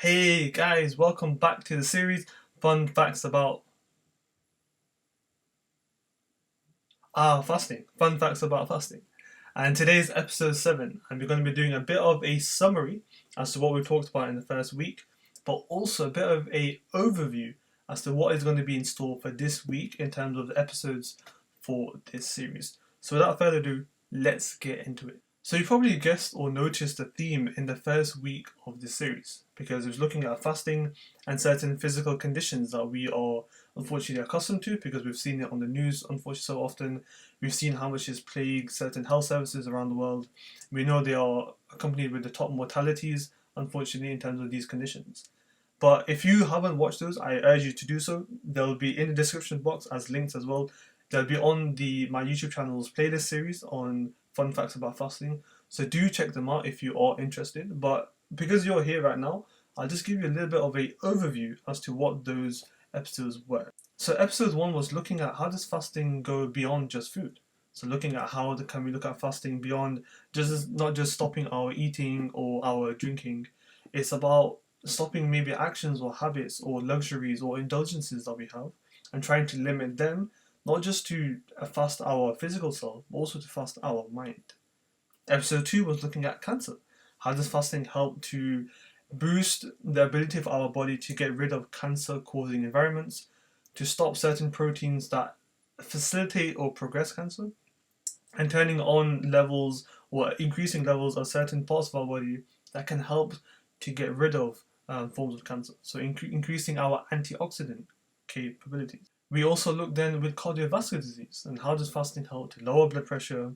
Hey guys, welcome back to the series Fun Facts About Fasting. Fun Facts About Fasting. And today's episode 7, and we're going to be doing a bit of a summary as to what we talked about in the first week, but also a bit of a overview as to what is going to be in store for this week in terms of the episodes for this series. So without further ado, let's get into it. So you probably guessed or noticed the theme in the first week of this series because it was looking at fasting and certain physical conditions that we are unfortunately accustomed to because we've seen it on the news unfortunately so often. We've seen how much it's plagued certain health services around the world. We know they are accompanied with the top mortalities unfortunately in terms of these conditions. But if you haven't watched those, I urge you to do so. They'll be in the description box as links as well. They'll be on my YouTube channel's playlist series on fun facts about fasting. So do check them out if you are interested. But because you're here right now, I'll just give you a little bit of a overview as to what those episodes were. So episode 1 was looking at how does fasting go beyond just food. So looking at can we look at fasting beyond just not just stopping our eating or our drinking. It's about stopping maybe actions or habits or luxuries or indulgences that we have and trying to limit them, not just to fast our physical self, but also to fast our mind. Episode 2 was looking at cancer. How does fasting help to boost the ability of our body to get rid of cancer causing environments, to stop certain proteins that facilitate or progress cancer, and turning on levels or increasing levels of certain parts of our body that can help to get rid of forms of cancer. So increasing our antioxidant capabilities. We also looked then with cardiovascular disease and how does fasting help to lower blood pressure,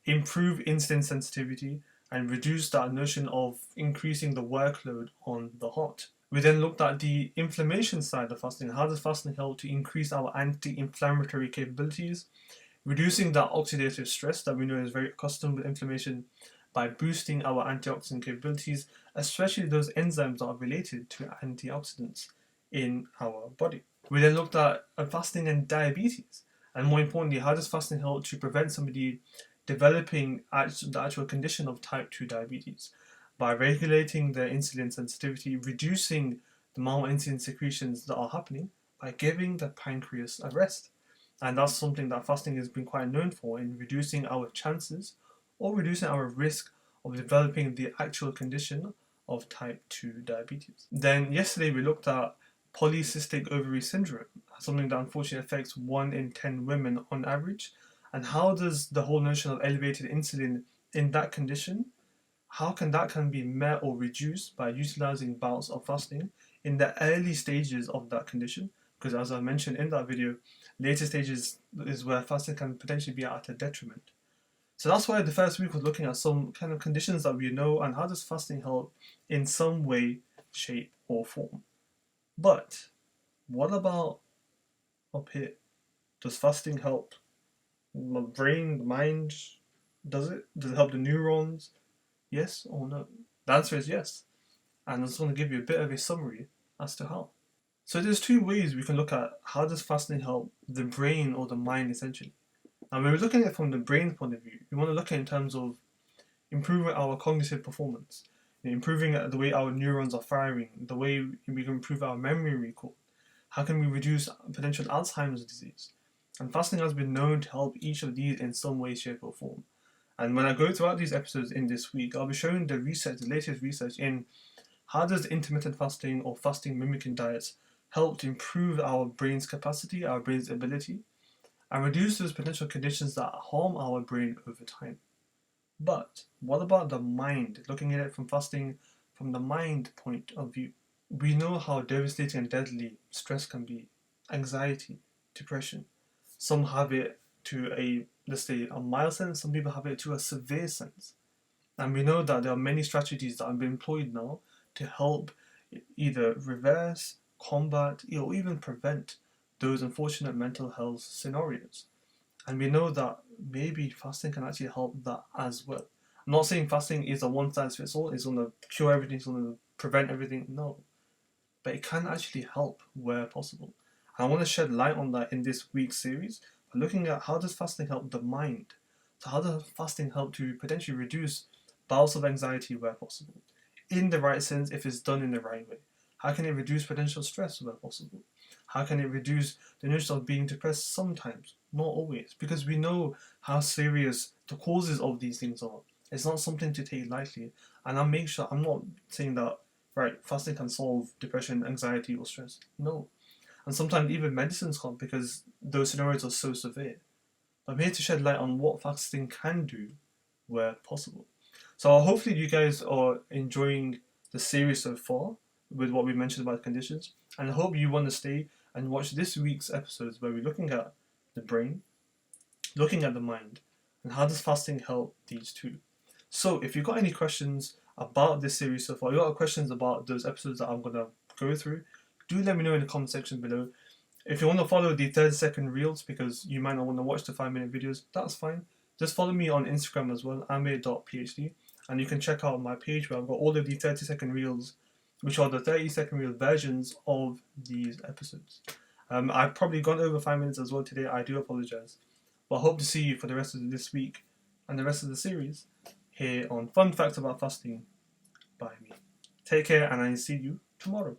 improve insulin sensitivity, and reduce that notion of increasing the workload on the heart. We then looked at the inflammation side of fasting. How does fasting help to increase our anti-inflammatory capabilities, reducing that oxidative stress that we know is very accustomed with inflammation by boosting our antioxidant capabilities, especially those enzymes that are related to antioxidants in our body. We then looked at fasting and diabetes, and more importantly, how does fasting help to prevent somebody developing the actual condition of type 2 diabetes by regulating their insulin sensitivity, reducing the amount of insulin secretions that are happening by giving the pancreas a rest. And that's something that fasting has been quite known for in reducing our chances or reducing our risk of developing the actual condition of type 2 diabetes. Then yesterday we looked at polycystic ovary syndrome, something that unfortunately affects 1 in 10 women on average. And how does the whole notion of elevated insulin in that condition, how can that be met or reduced by utilizing bouts of fasting in the early stages of that condition? Because as I mentioned in that video, later stages is where fasting can potentially be at a detriment. So that's why the first week was looking at some kind of conditions that we know and how does fasting help in some way, shape, or form. But what about up here? Does fasting help the brain, the mind? Does it? Does it help the neurons? Yes or no? The answer is yes. And I'm just going to give you a bit of a summary as to how. So there's two ways we can look at how does fasting help the brain or the mind essentially. And when we're looking at it from the brain point of view, we want to look at it in terms of improving our cognitive performance, improving the way our neurons are firing, the way we can improve our memory recall. How can we reduce potential Alzheimer's disease? And fasting has been known to help each of these in some way, shape, or form. And when I go throughout these episodes in this week, I'll be showing the latest research in how does intermittent fasting or fasting mimicking diets help to improve our brain's capacity, our brain's ability, and reduce those potential conditions that harm our brain over time. But what about the mind? Looking at it from fasting from the mind point of view. We know how devastating and deadly stress can be, anxiety, depression. Some have it to let's say, a mild sense, some people have it to a severe sense. And we know that there are many strategies that have been employed now to help either reverse, combat, or even prevent those unfortunate mental health scenarios. And we know that maybe fasting can actually help that as well. I'm not saying fasting is a one size fits all, it's going to cure everything, it's going to prevent everything. No. But it can actually help where possible. And I want to shed light on that in this week's series by looking at how does fasting help the mind. So how does fasting help to potentially reduce bouts of anxiety where possible, in the right sense if it's done in the right way? How can it reduce potential stress where possible? How can it reduce the notion of being depressed sometimes, not always? Because we know how serious the causes of these things are. It's not something to take lightly. And I'm not saying that, right, fasting can solve depression, anxiety, or stress. No. And sometimes even medicines can't because those scenarios are so severe. I'm here to shed light on what fasting can do where possible. So hopefully you guys are enjoying the series so far with what we mentioned about conditions, and I hope you want to stay and watch this week's episodes where we're looking at the brain, looking at the mind, and how does fasting help these two. So if you've got any questions about this series so far, you got questions about those episodes that I'm gonna go through, do let me know in the comment section below. If you want to follow the 30-second reels because you might not want to watch the 5-minute videos, that's fine. Just follow me on Instagram as well, Aamir.phd, and you can check out my page where I've got all of the 30-second reels, which are the 30-second reel versions of these episodes. I've probably gone over 5 minutes as well today, I do apologise. But I hope to see you for the rest of this week and the rest of the series here on Fun Facts About Fasting by me. Take care and I see you tomorrow.